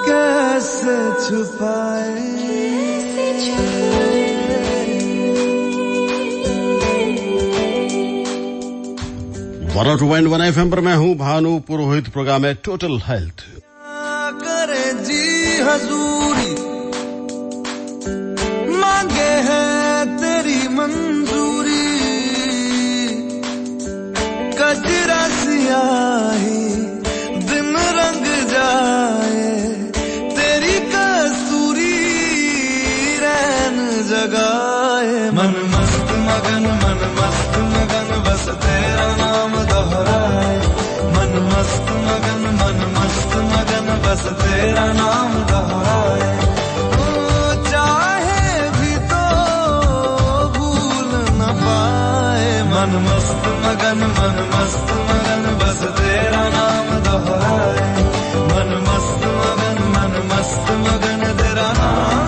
कैसे छुपाए 102.1 FM पर मैं हूँ भानु पुरोहित। प्रोग्राम है टोटल हेल्थ। करे जी हजूरी मांगे है तेरी मंजूरी कजरा सियाही दिन रंग जाए तेरी कसूरी रैन जगाए मन मस्त मगन बस तेरा नाम दोहराए मन मस्त मगन बस तेरा नाम दोहराए चाहे भी तो भूल न पाए मन मस्त मगन बस तेरा नाम दोहराए मन मस्त मगन तेरा नाम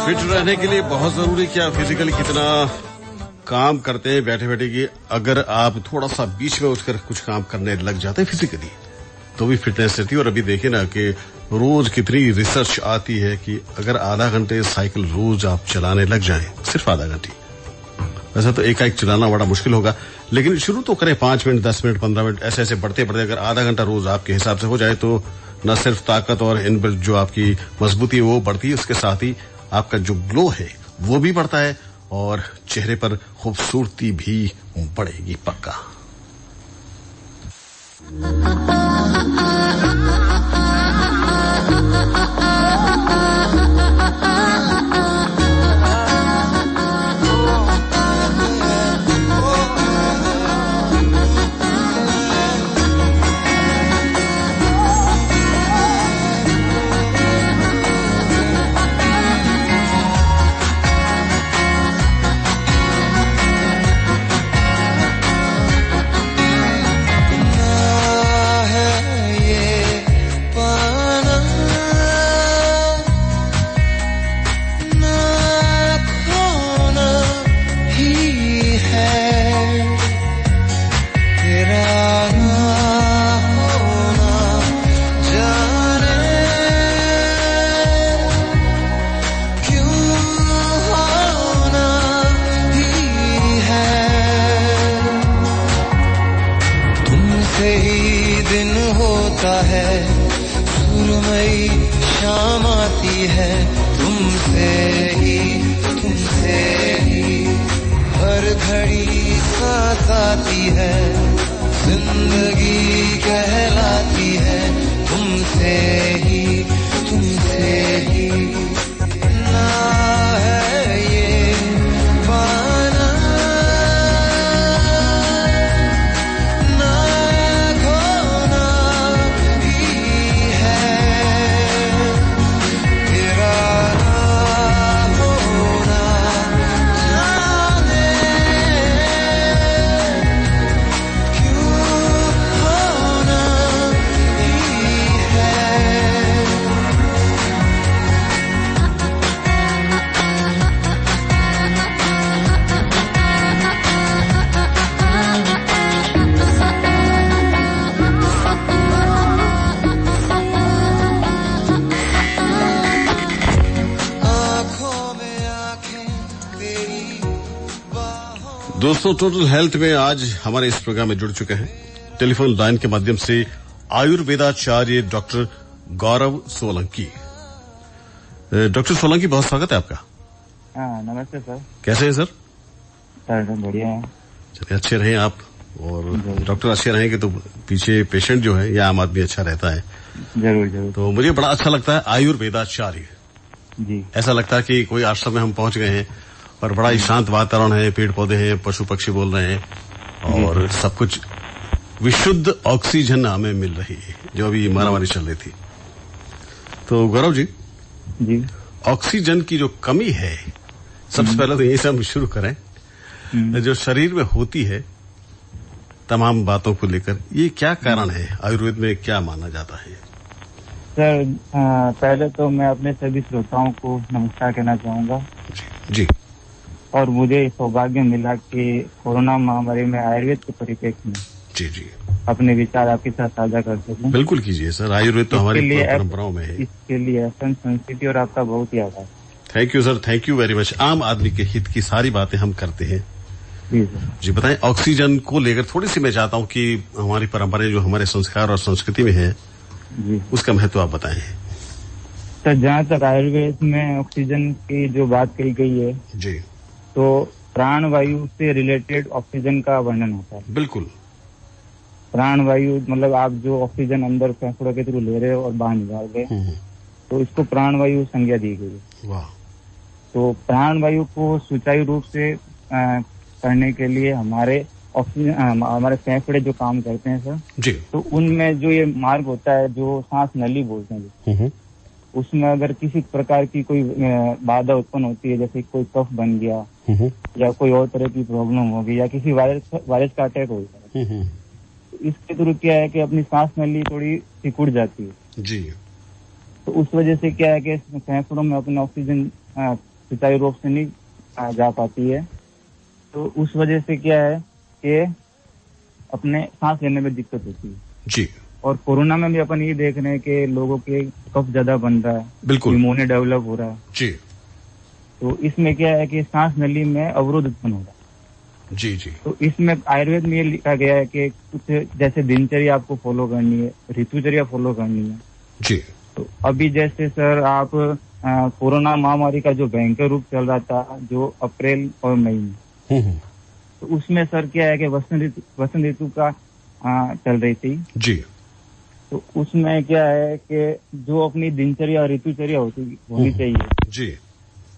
फिट रहने के लिए बहुत जरूरी क्या फिजिकली कितना काम करते हैं बैठे बैठे कि अगर आप थोड़ा सा बीच में उठकर कुछ काम करने लग जाते हैं फिजिकली तो भी फिटनेस रहती है। और अभी देखिए ना कि रोज कितनी रिसर्च आती है कि अगर आधा घंटे साइकिल रोज आप चलाने लग जाएं, सिर्फ आधा घंटे, वैसे तो एक चलाना बड़ा मुश्किल होगा लेकिन शुरू तो करें 5 मिनट 10 मिनट 15 मिनट ऐसे बढ़ते बढ़ते अगर आधा घंटा रोज आपके हिसाब से हो जाए तो न सिर्फ ताकत और इनबिल्ट जो आपकी मजबूती है वो बढ़ती है, उसके साथ ही आपका जो ग्लो है वो भी बढ़ता है और चेहरे पर खूबसूरती भी बढ़ेगी पक्का। सिखाती है, जिंदगी कहलाती है तुमसे ही ना है ये पाना, ना खोना ही है, तेरा होना जाने क्यों होना ही है। दोस्तों, टोटल हेल्थ में आज हमारे इस प्रोग्राम में जुड़ चुके हैं टेलीफोन लाइन के माध्यम से आयुर्वेदाचार्य डॉक्टर गौरव सोलंकी। डॉक्टर सोलंकी, बहुत स्वागत है आपका। नमस्ते सर। कैसे हैं सर? सर बढ़िया है। चलिए, अच्छे रहें आप, और डॉक्टर अच्छे रहेंगे तो पीछे पेशेंट जो है या आम आदमी अच्छा रहता है। जरूर जरूर। तो मुझे बड़ा अच्छा लगता है आयुर्वेदाचार्य जी। ऐसा लगता है कि कोई आश्रम में हम पहुंच गए हैं और बड़ा ही शांत वातावरण है, पेड़ पौधे हैं, पशु पक्षी बोल रहे हैं और सब कुछ विशुद्ध ऑक्सीजन हमें मिल रही है, जो अभी मारामारी चल रही थी। तो गौरव जी, ऑक्सीजन की जो कमी है, सबसे पहले तो यही से हम शुरू करें, जो शरीर में होती है तमाम बातों को लेकर, ये क्या कारण है? आयुर्वेद में क्या माना जाता है? सर, पहले तो मैं अपने सभी श्रोताओं को नमस्कार कहना चाहूंगा। जी। और मुझे सौभाग्य मिला कि कोरोना महामारी में आयुर्वेद के परिप्रेक्ष्य में जी अपने विचार आपके साथ साझा कर सकूं। बिल्कुल कीजिए सर, आयुर्वेद तो हमारी परंपराओं में है। इसके लिए एफएम संस्कृति और आपका बहुत ही आभार। Thank you sir, thank you very much. आम आदमी के हित की सारी बातें हम करते हैं। जी सर। जी बताएं, ऑक्सीजन को लेकर थोड़ी सी मैं चाहता हूं कि हमारी परंपराएं जो हमारे संस्कार और संस्कृति में है, उसका महत्व आप बताएं। सर, जहाँ तक आयुर्वेद में ऑक्सीजन की जो बात कही गई है जी, तो प्राण वायु से रिलेटेड ऑक्सीजन का वर्णन होता है। बिल्कुल। प्राण वायु मतलब आप जो ऑक्सीजन अंदर फेफड़ों के थ्रू ले रहे हो और बाहर निकाल रहे हो, तो इसको प्राण वायु संज्ञा दी गई है। वाह। तो प्राण वायु को सुचारू रूप से करने के लिए हमारे ऑक्सीजन हमारे फेफड़े जो काम करते हैं सर जी, तो उनमें जो ये मार्ग होता है जो सांस नली बोलते हैं, उसमें अगर किसी प्रकार की कोई बाधा उत्पन्न होती है, जैसे कोई कफ बन गया या कोई और तरह की प्रॉब्लम हो गई या किसी वायरस का अटैक हो गया, इसके थ्रू क्या है कि अपनी सांस नली थोड़ी सिकुड़ जाती है जी। तो उस वजह से क्या है कि फेफड़ों में अपने ऑक्सीजन सुचारू रूप से नहीं जा पाती है, तो उस वजह से क्या है कि अपने सांस लेने में दिक्कत होती है जी। और कोरोना में भी अपन ये देख रहे हैं कि लोगों के कफ ज्यादा बन रहा है, बिल्कुल, निमोनिया डेवलप हो रहा है जी। तो इसमें क्या है कि सांस नली में अवरोध उत्पन्न हो रहा है। जी जी। तो इसमें आयुर्वेद में ये लिखा गया है कि कुछ जैसे दिनचर्या आपको फॉलो करनी है, ऋतुचर्या फॉलो करनी है जी। तो अभी जैसे सर आप कोरोना महामारी का जो भयंकर रूप चल रहा था जो अप्रैल और मई में, तो उसमें सर क्या है कि वसंत ऋतु का चल रही थी जी। तो उसमें क्या है कि जो अपनी दिनचर्या और ऋतुचर्या होनी चाहिए जी,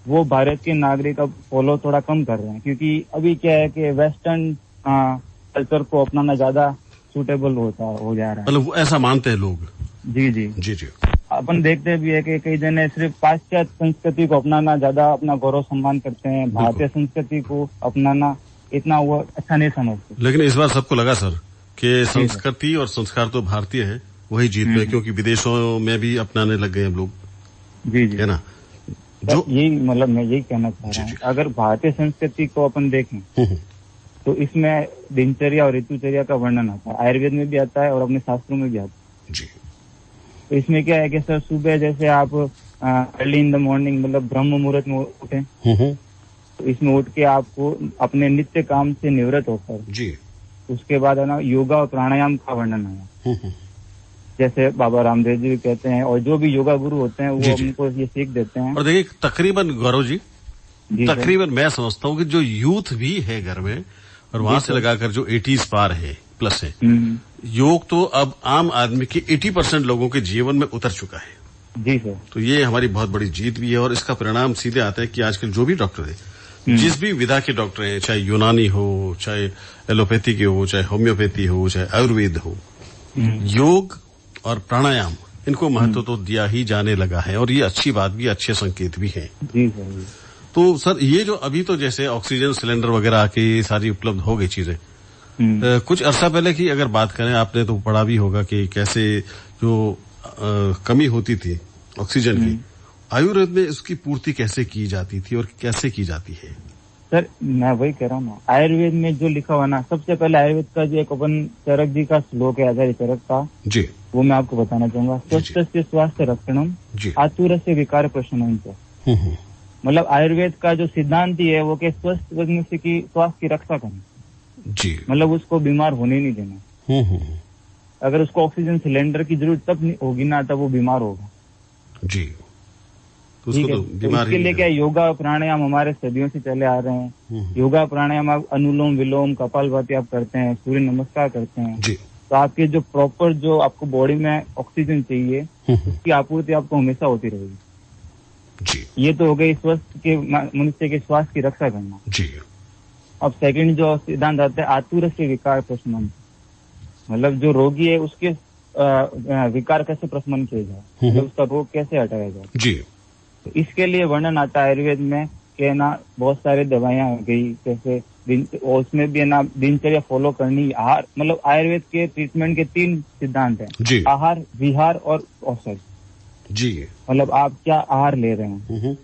वो भारत के नागरिक अब फॉलो थोड़ा कम कर रहे हैं, क्योंकि अभी क्या है कि वेस्टर्न कल्चर को अपनाना ज्यादा सूटेबल हो जा रहा है। मतलब ऐसा मानते हैं लोग। जी जी जी जी। अपन देखते भी है कि कई जने सिर्फ पाश्चात्य संस्कृति को अपनाना ज्यादा अपना गौरव सम्मान करते हैं, भारतीय संस्कृति को अपनाना इतना वो अच्छा नहीं समझते। लेकिन इस बार सबको लगा सर कि संस्कृति और संस्कार तो भारतीय है, वही जीत में, क्योंकि विदेशों में भी अपनाने लग गए हम लोग। जी जी, है ना? जो यही मतलब मैं यही कहना चाह रहा हूँ, अगर भारतीय संस्कृति को अपन देखें तो इसमें दिनचर्या और ऋतुचर्या का वर्णन आता है, आयुर्वेद में भी आता है और अपने शास्त्रों में भी आता है जी। तो इसमें क्या है कि सर सुबह जैसे आप अर्ली इन द मॉर्निंग मतलब ब्रह्म मुहूर्त में उठे, तो इसमें उठ के आपको अपने नित्य काम से निवृत्त होकर जी उसके बाद है ना योगा और प्राणायाम का वर्णन है, जैसे बाबा रामदेव जी कहते हैं और जो भी योगा गुरु होते हैं वो हमको ये सीख देते हैं। और देखिए तकरीबन गौरव जी, तकरीबन मैं समझता हूँ कि जो यूथ भी है घर में और वहां से लगाकर जो 80s पार है, प्लस है, योग तो अब आम आदमी के 80% लोगों के जीवन में उतर चुका है। जी सर। तो ये हमारी बहुत बड़ी जीत भी है और इसका परिणाम सीधे आता है कि आजकल जो भी डॉक्टर है, जिस भी विधा के डॉक्टर हैं, चाहे यूनानी हो, चाहे एलोपैथी के हो, चाहे होम्योपैथी हो, चाहे आयुर्वेद हो, योग और प्राणायाम इनको महत्व तो दिया ही जाने लगा है और ये अच्छी बात भी, अच्छे संकेत भी है। जी सर। तो सर ये जो अभी तो जैसे ऑक्सीजन सिलेंडर वगैरह आके सारी उपलब्ध हो गई चीजें, कुछ अरसा पहले की अगर बात करें, आपने तो पढ़ा भी होगा कि कैसे जो कमी होती थी ऑक्सीजन की, आयुर्वेद में उसकी पूर्ति कैसे की जाती थी और कैसे की जाती है? सर मैं वही कह रहा हूँ ना, आयुर्वेद में जो लिखा हुआ ना, सबसे पहले आयुर्वेद का जो एक अपन चरक जी का श्लोक है, आचार्य चरक का, जी, वो मैं आपको बताना चाहूंगा। स्वस्थ से स्वास्थ्य रक्षणम, आतुर से विकार प्रशमनम। मतलब आयुर्वेद का जो सिद्धांत ही है वो कि स्वस्थ मनुष्य की स्वास्थ्य की रक्षा करना जी, मतलब उसको बीमार होने नहीं देना। अगर उसको ऑक्सीजन सिलेंडर की जरूरत तब होगी ना, तब वो बीमार होगा जी। तो उसको तो बीमार इसके लिए क्या योगा प्राणायाम हमारे सदियों से चले आ रहे हैं। योगा प्राणायाम आप अनुलोम विलोम कपालभाति आप करते हैं, सूर्य नमस्कार करते हैं जी, तो आपके जो प्रॉपर जो आपको बॉडी में ऑक्सीजन चाहिए उसकी आपूर्ति आपको हमेशा होती रहेगी जी। ये तो हो गई स्वस्थ के मनुष्य के स्वास्थ्य की रक्षा करना जी। अब सेकंड जो सिद्धांत आता है आतुर से विकार प्रशमन, मतलब जो रोगी है उसके विकार कैसे प्रशमन किया जाए, मतलब उसका रोग कैसे हटाया जाए जी। तो इसके लिए वर्णन आता है आयुर्वेद में कि ना बहुत सारी दवाइयां आ गई, जैसे उसमें भी है ना दिनचर्या फॉलो करनी। आहार, मतलब आयुर्वेद के ट्रीटमेंट के 3 सिद्धांत हैं, आहार, विहार और औषध जी। मतलब आप क्या आहार ले रहे हैं,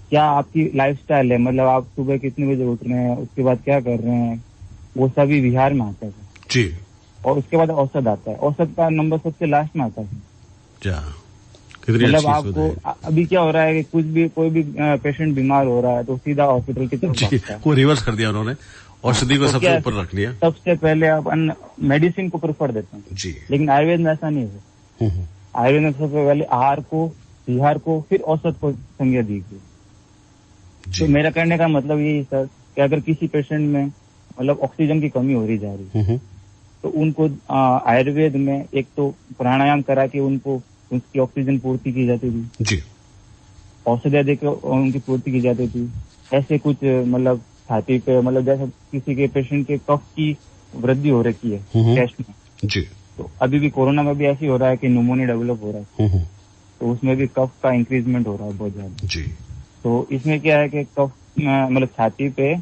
क्या आपकी लाइफस्टाइल है, मतलब आप सुबह कितने बजे उठ रहे हैं, उसके बाद क्या कर रहे हैं, वो सभी विहार में आता है जी। और उसके बाद औषध आता है, औषध का नंबर सबसे लास्ट में आता है। मतलब आपको अभी क्या हो रहा है कि कोई भी पेशेंट बीमार हो रहा है तो सीधा हॉस्पिटल की तरफ भागता है। वो रिवर्स कर दिया उन्होंने, औषधि को सबसे ऊपर रख लिया। सबसे पहले आप मेडिसिन को प्रेफर देते हैं जी, लेकिन आयुर्वेद में ऐसा नहीं है। आयुर्वेद में सबसे पहले आहार को, विहार को, फिर औषध को संज्ञा दी गई। तो मेरा कहने का मतलब यही सर कि अगर किसी पेशेंट में मतलब ऑक्सीजन की कमी हो रही जा रही है तो उनको आयुर्वेद में एक तो प्राणायाम करा के उनको उसकी ऑक्सीजन पूर्ति की जाती थी जी, औषधियां देकर उनकी पूर्ति की जाती थी। ऐसे कुछ मतलब छाती पे, मतलब जैसे किसी के पेशेंट के कफ की वृद्धि हो रखी है चेस्ट में जी, तो अभी भी कोरोना में भी ऐसी हो रहा है कि न्यूमोनिया डेवलप हो रहा है तो उसमें भी कफ का इंक्रीजमेंट हो रहा है बहुत ज्यादा जी। तो इसमें क्या है कि कफ मतलब छाती पे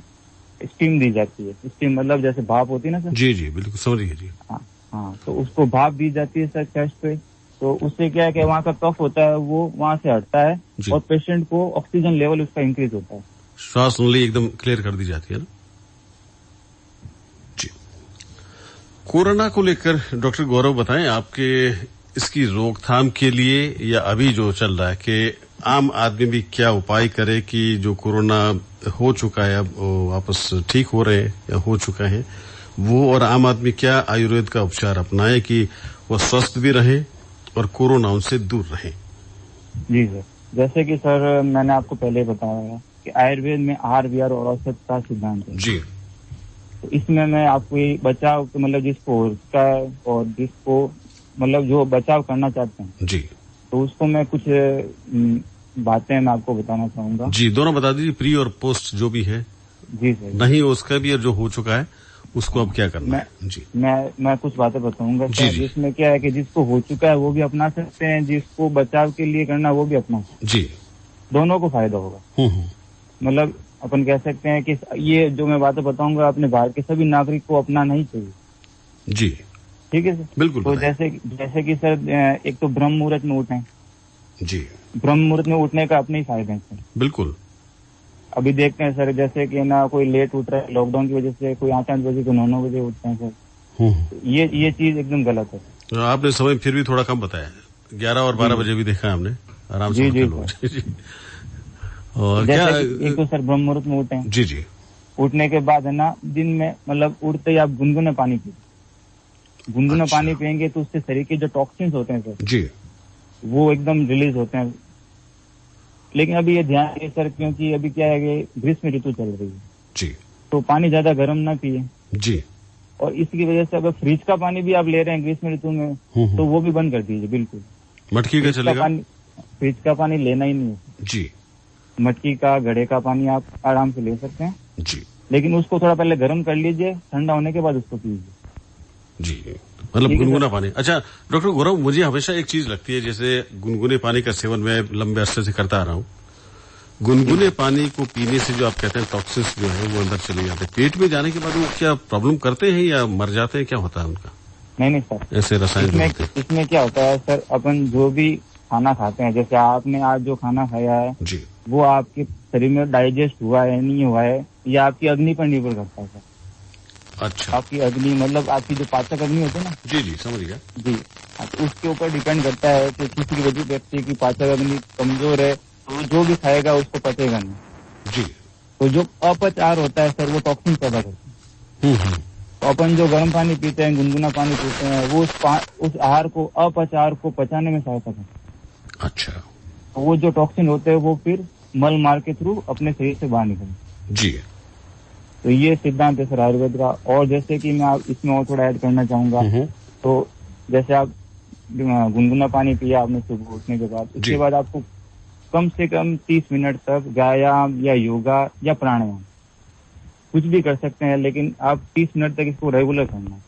स्टीम दी जाती है। स्टीम मतलब जैसे भाप होती है ना सर। जी जी बिल्कुल समझ लीजिए। हाँ तो उसको भाप दी जाती है सर चेस्ट पे, तो उससे क्या है कि वहाँ का कफ होता है वो वहाँ से हटता है और पेशेंट को ऑक्सीजन लेवल उसका इंक्रीज होता है, श्वास नली एकदम क्लियर कर दी जाती है ना जी। कोरोना को लेकर डॉक्टर गौरव बताएं, आपके इसकी रोकथाम के लिए या अभी जो चल रहा है कि आम आदमी भी क्या उपाय करे कि जो कोरोना हो चुका है अब वापस ठीक हो रहे हैं या हो चुका है वो, और आम आदमी क्या आयुर्वेद का उपचार अपनाए कि वो स्वस्थ भी रहे और कोरोना उनसे दूर रहे? जी सर, जैसे कि सर मैंने आपको पहले बताया कि आयुर्वेद में आहार विहार और औषध का सिद्धांत है जी। तो इसमें मैं आपको ये बचाव मतलब जिसको उसका और जिसको मतलब जो बचाव करना चाहते हैं जी तो उसको मैं कुछ बातें मैं आपको बताना चाहूंगा। जी, दोनों बता दीजिए, प्री और पोस्ट जो भी है। जी सर। नहीं उसका भी और जो हो चुका है उसको अब क्या करना है? जी मैं कुछ बातें बताऊंगा जिसमें क्या है कि जिसको हो चुका है वो भी अपना सकते हैं, जिसको बचाव के लिए करना वो भी अपना सकते हैं। जी, दोनों को फायदा होगा। मतलब अपन कह सकते हैं कि ये जो मैं बातें बताऊंगा अपने भारत के सभी नागरिक को अपनाना ही चाहिए। जी ठीक है सर, बिल्कुल। तो जैसे कि सर एक तो ब्रह्म मुहूर्त में उठें। जी, ब्रह्म मुहूर्त में उठने का अपने ही फायदे हैं सर। बिल्कुल। अभी देखते हैं सर जैसे कि ना कोई लेट उठ रहा है लॉकडाउन की वजह से, कोई 8 बजे को 9 बजे उठते हैं सर। ये चीज एकदम गलत है। तो आपने समय फिर भी थोड़ा कम बताया, 11 और 12 बजे भी देखा है हमने आराम से। जी। और क्या एक तो सर ब्रह्म मुहूर्त में उठे। जी जी। उठने के बाद है ना दिन में मतलब उठते ही आप गुनगुना पानी पिए। गुनगुना पानी पियेंगे तो उससे शरीर के जो टॉक्सिन्स होते हैं सर जी वो एकदम रिलीज होते हैं। लेकिन अभी ये ध्यान है सर क्योंकि अभी क्या है कि ग्रीष्म ऋतु चल रही है जी तो पानी ज्यादा गर्म ना पिए। जी। और इसकी वजह से अगर फ्रिज का पानी भी आप ले रहे हैं ग्रीष्म ऋतु में तो वो भी बंद कर दीजिए बिल्कुल। मटकी का चलेगा? फ्रिज का पानी लेना ही नहीं है जी। मटकी का, घड़े का पानी आप आराम से ले सकते हैं जी। लेकिन उसको थोड़ा पहले गर्म कर लीजिए, ठंडा होने के बाद उसको पीजिए। जी, मतलब गुनगुना पानी। अच्छा डॉक्टर गौरव, मुझे हमेशा एक चीज लगती है, जैसे गुनगुने पानी का सेवन मैं लंबे अरसे से करता आ रहा हूँ। गुनगुने पानी को पीने से जो आप कहते हैं टॉक्सिन्स जो है वो अंदर चले जाते हैं, पेट में जाने के बाद वो क्या प्रॉब्लम करते हैं या मर जाते हैं, क्या होता है उनका? नहीं सर, ऐसे रसायन इसमें क्या होता है सर, अपन जो भी खाना खाते हैं, जैसे आपने आज जो खाना खाया है जी, वो आपके शरीर में डाइजेस्ट हुआ है नहीं हुआ है, या आपकी अग्नि पर निर्भर करता है सर। अच्छा, आपकी अग्नि मतलब आपकी जो पाचक अग्नि होती है ना। जी जी, समझ गया जी। तो उसके ऊपर डिपेंड करता है कि किसी वजह व्यक्ति की पाचक अग्नि कमजोर है तो जो भी खाएगा उसको पचेगा नहीं। जी। तो जो अपच आहार होता है सर वो टॉक्सिन पैदा करता है। तो अपन जो गर्म पानी पीते हैं, गुनगुना पानी पीते हैं, वो उस आहार को, अपच आहार को पचाने में सहायता करता है। अच्छा। तो वो जो टॉक्सिन होते हैं वो फिर मल मार के थ्रू अपने शरीर से बाहर निकलते। जी। तो ये सिद्धांत है सर आयुर्वेद का। और जैसे कि मैं इसमें और थोड़ा ऐड करना चाहूंगा, तो जैसे आप गुनगुना पानी पिया आपने सुबह उठने के बाद, उसके बाद आपको कम से कम 30 मिनट तक व्यायाम या योगा या प्राणायाम कुछ भी कर सकते हैं, लेकिन आप 30 मिनट तक इसको रेगुलर करना है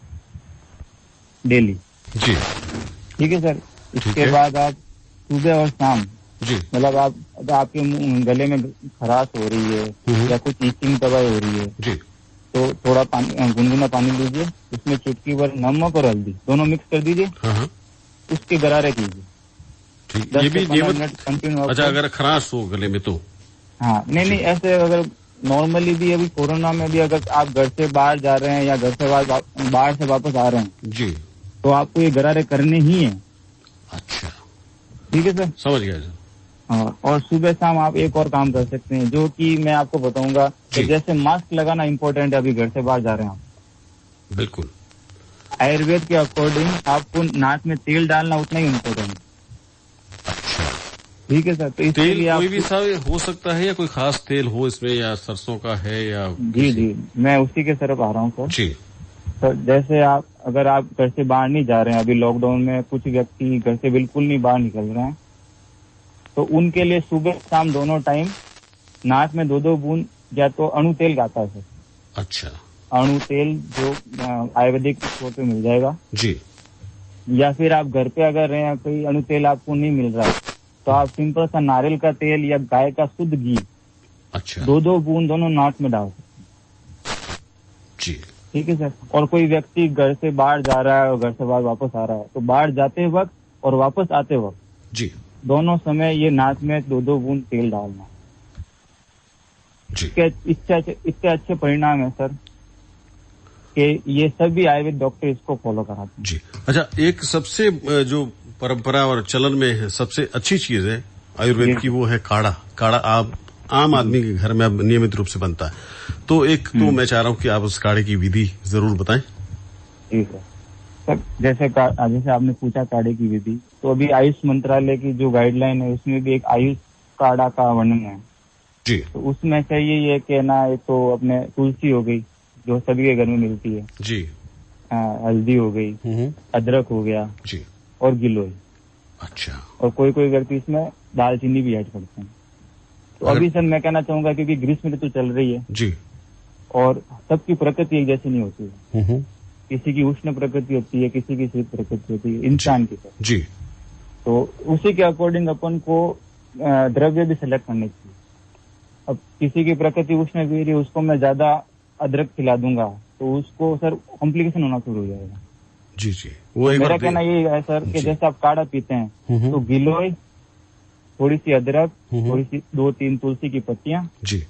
डेली। जी, ठीक है सर। इसके बाद आप सुबह और शाम जी, मतलब आप आपके गले में खराश हो रही है या कुछ ईचिंग दवाई हो रही है जी, तो थोड़ा पानी, गुनगुना पानी लीजिए, उसमें चुटकी भर नमक और हल्दी दोनों मिक्स कर दीजिए, उसके गरारे कीजिए। ठीक, ये भी नियमित कंटिन्यू। अच्छा, अगर खराश हो गले में तो? हाँ, नहीं ऐसे अगर नॉर्मली भी, अभी कोरोना में भी अगर आप घर से बाहर जा रहे हैं या घर से बाहर से वापस आ रहे हैं जी, तो आपको ये गरारे करने ही है। अच्छा, ठीक है सर, समझ गया सर। हाँ, और सुबह शाम आप एक और काम कर सकते हैं जो कि मैं आपको बताऊंगा कि जैसे मास्क लगाना इम्पोर्टेंट है, अभी घर से बाहर जा रहे हैं आप, बिल्कुल आयुर्वेद के अकॉर्डिंग आपको नाक में तेल डालना उतना ही इम्पोर्टेंट है। अच्छा, ठीक है सर। तो तेल कोई भी सा हो सकता है या कोई खास तेल हो इसमें, या सरसों का है या? जी, मैं उसी के तरफ आ रहा हूँ सर। जी सर, जैसे अगर आप घर से बाहर नहीं जा रहे हैं, अभी लॉकडाउन में कुछ व्यक्ति घर से बिल्कुल नहीं बाहर निकल रहे हैं, तो उनके लिए सुबह शाम दोनों टाइम नाक में 2-2 बूंद या तो अणु तेल आता है सर। अच्छा, अणु तेल जो आयुर्वेदिक स्टोर पे मिल जाएगा जी, या फिर आप घर पे अगर रहे हैं, कोई अणु तेल आपको नहीं मिल रहा है तो आप सिंपल सा नारियल का तेल या गाय का शुद्ध घी, अच्छा, 2-2 बूंद दोनों नाक में डाल सकते हैं। जी, ठीक है सर। और कोई व्यक्ति घर से बाहर जा रहा है और घर से बाहर वापस आ रहा है, तो बाहर जाते वक्त और वापस आते वक्त जी, दोनों समय ये नाक में 2-2 बूंद तेल डालना। जी, इसके अच्छे परिणाम है सर कि ये सभी आयुर्वेद डॉक्टर इसको फॉलो कराते हैं। जी। अच्छा, एक सबसे जो परंपरा और चलन में है, सबसे अच्छी चीज है आयुर्वेद की, वो है काढ़ा। काढ़ा आप आम आदमी के घर में अब नियमित रूप से बनता है, तो एक तो मैं चाह रहा हूँ कि आप उस काढ़े की विधि जरूर बताएं। ठीक है सर। जैसे आपने पूछा काढ़े की विधि, तो अभी आयुष मंत्रालय की जो गाइडलाइन है उसमें भी एक आयुष काढ़ा का वर्णन है जी। तो उसमें से ये कहना, एक तो अपने तुलसी हो गई जो सभी के घर में मिलती है जी, हल्दी हो गई, अदरक हो गया जी, और गिलोय। अच्छा, और कोई व्यक्ति इसमें दालचीनी भी ऐड करते हैं। तो अभी सर मैं कहना चाहूंगा क्योंकि ग्रीष्म ऋतु चल रही है जी, और सबकी प्रकृति एक जैसी नहीं होती है, किसी की उष्ण प्रकृति होती है, किसी की शीत प्रकृति होती है इंसान की जी। तो उसी के अकॉर्डिंग अपन को द्रव्य भी सिलेक्ट करने चाहिए। अब किसी की प्रकृति उष्ण भी रही, उसको मैं ज्यादा अदरक खिला दूंगा तो उसको सर कॉम्प्लिकेशन होना शुरू हो जाएगा। जी जी, वो एक मेरा कहना ये है सर कि जैसे आप काढ़ा पीते हैं तो गिलोय, थोड़ी सी अदरक, थोड़ी सी 2-3 तुलसी की पत्तियां जी,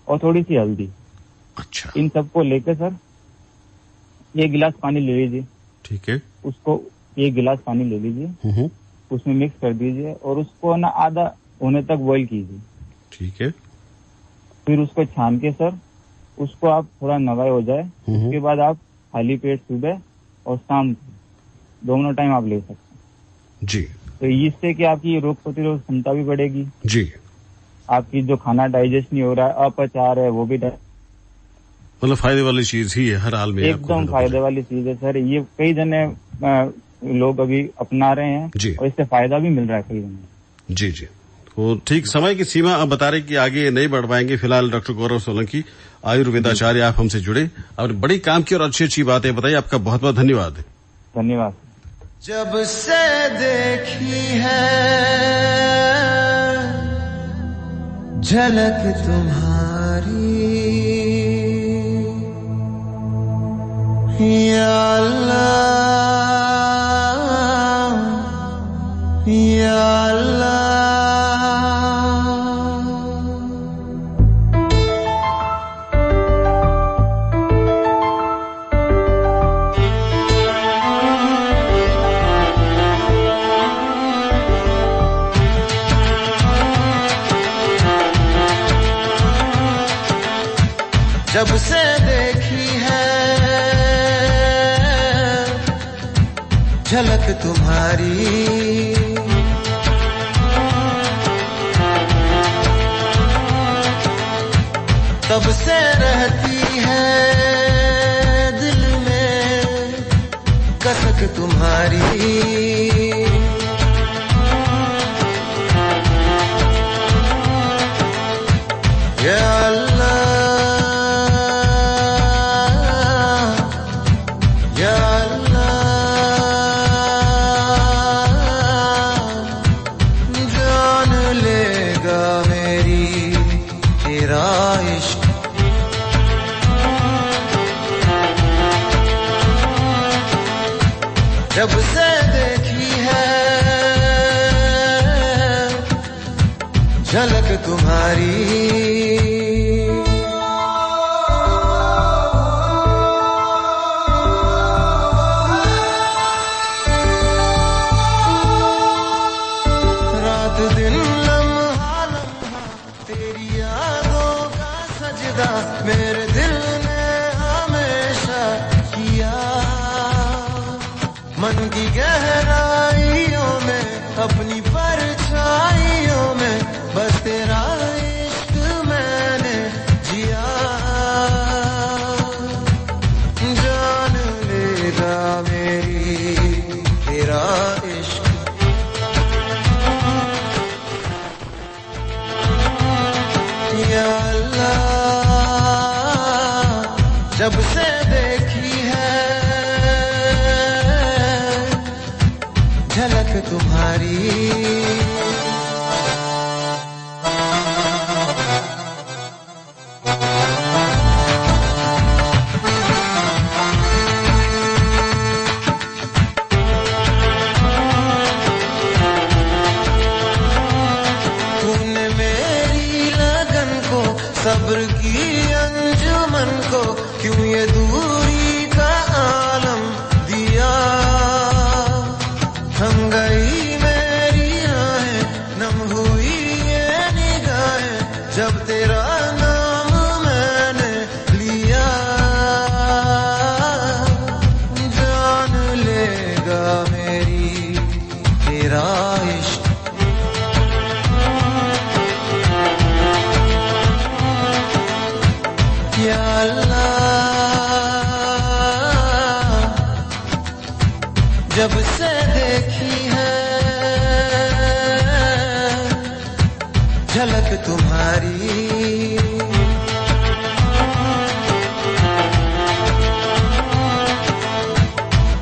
और थोड़ी सी हल्दी, अच्छा, इन सबको लेकर सर 1 गिलास पानी ले लीजिए। ठीक है, उसको 1 गिलास पानी ले लीजिए, उसमें मिक्स कर दीजिए और उसको ना आधा होने तक बॉईल कीजिए। ठीक है, फिर उसको छान के सर उसको आप थोड़ा नवाई हो जाए, उसके बाद आप खाली पेट सुबह और शाम दोनों टाइम आप ले सकते हैं जी। तो इससे कि आपकी रोग प्रतिरोध क्षमता भी बढ़ेगी जी, आपकी जो खाना डाइजेस्ट नहीं हो रहा है, अपच आ रहा है, वो भी मतलब फायदे वाली चीज ही है हर हाल में। एकदम फायदे वाली चीज है सर। ये कई जने लोग अभी अपना रहे हैं जी, और इससे फायदा भी मिल रहा है कई जने। जी जी। तो ठीक समय की सीमा आप बता रहे कि आगे नहीं बढ़ पाएंगे। फिलहाल डॉक्टर गौरव सोलंकी, आयुर्वेदाचार्य, आप हमसे जुड़े और बड़ी काम की और अच्छी अच्छी बातें बताई। आपका बहुत बहुत धन्यवाद। धन्यवाद। जब से देखी है झलक तुम्हारी, या अल्लाह या अल्लाह। जब से देखी है झलक तुम्हारी, तब से रहती है दिल में कसक तुम्हारी। या अल्लाह या अल्लाह, जान लेगा मेरी तेरा इश्क। जब से देखी है झलक तुम्हारी, रात दिन लम्हा लम्हा तेरी यादों का सजदा मेरे दिल ने हमेशा किया। मन की गहराइयों में अपनी परछाइयों में बस तेरा इश्क मैंने जिया। जान लेगा मेरी तेरा इश्क। या अल्लाह, जब से देखी है झलक तुम्हारी। तूने मेरी लगन को, सब्र की अंजुमन को क्यों ये दूरी का आलम दिया। थम गई मेरी आहें, नम हुई ये निगाहें जब तेरा नाम मैंने लिया। जान लेगा मेरी तेरा इश्क। या अल्लाह, जब से देखी है झलक तुम्हारी,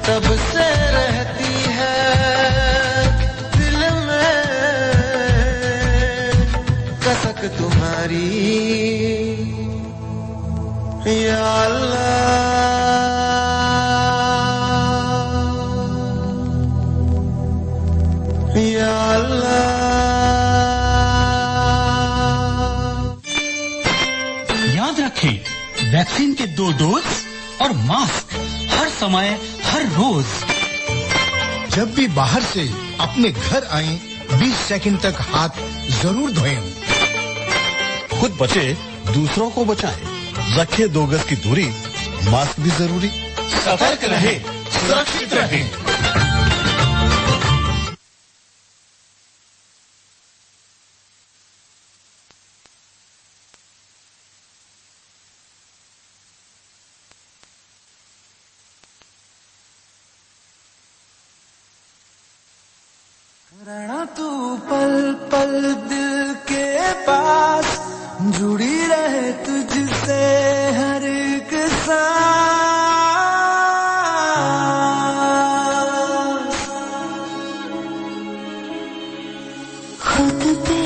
तब से रहती है दिल में कसक तुम्हारी। या अल्लाह या अल्लाह। याद रखें, वैक्सीन के 2 डोज और मास्क हर समय हर रोज। जब भी बाहर से अपने घर आएं, 20 सेकंड तक हाथ जरूर धोएं। खुद बचे, दूसरों को बचाएं। रखें 2 गज की दूरी, मास्क भी जरूरी। सतर्क रहें, सुरक्षित रहें। पल दिल के पास जुड़ी रहे तुझसे हर एक सांस। खुद पे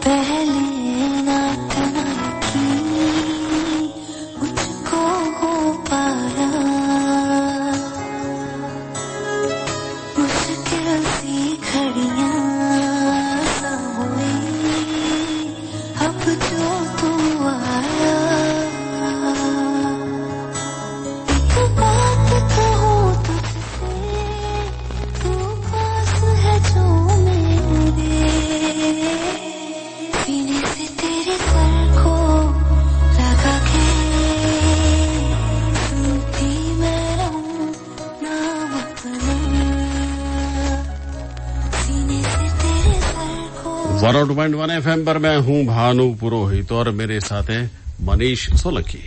पहले नात ना की मुझको हो पाया, मुश्किल सी घड़ियां हुई अब जो तू आया। एक बात कहूँ तुझसे, तू पास है जो मेरे, सीने से तेरे सर को लगा के सुनती मैं रहूं नाम अपना, सीने से तेरे सर को। 101.1 FM पर मैं हूं भानु पुरोहित और मेरे साथ है मनीष सोलंकी।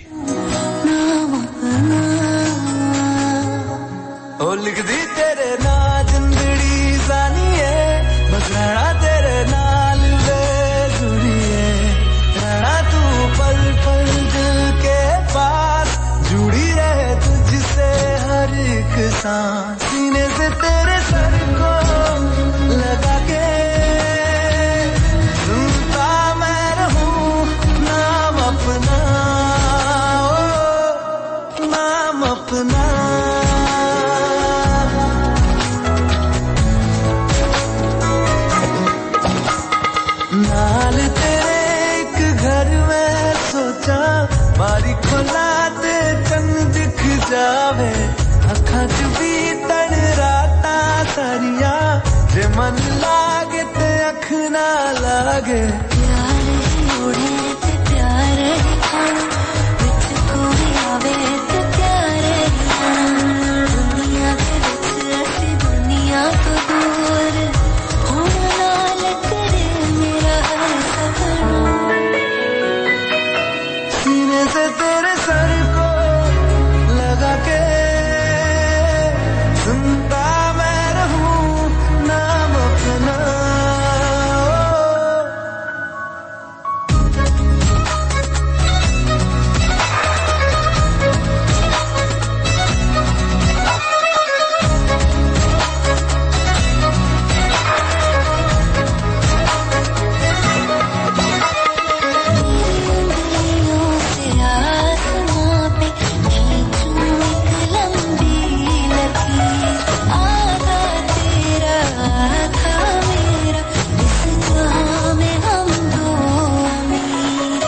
ओ लिख दी तेरे ना जिंदड़ी जानिए, बस रहना तेरे नाल वे जुड़िए, रहना तू पल पल दिल के पास जुड़ी रहे तुझसे हर एक सांस। सीने से तेरे सर को लगा के सुनता मैं रहूं नाम अपना, ओ, नाम अपना। नाल तेरे एक घर में सोचा, बारी खोला ते चंद दिख जावे, अखां च भी तड़ राता सारिया, जे मन लागे ते अख ना लागे। प्यार ही उड़े ते प्यार ही खाऊं, विच कोई आवे ते प्यार ही खाऊं। दुनिया दे विच ऐसी दुनिया तो दूर होना नाल करे मेरा हर सपना। सीने से तेरे सर को लगा के सुनता मैं रहूं नाम अपना, उंगलियों से आसमां पे खींचूं एक लंबी लकीर, आधा तेरा आधा मेरा, इस जहां में हम दो अमीर।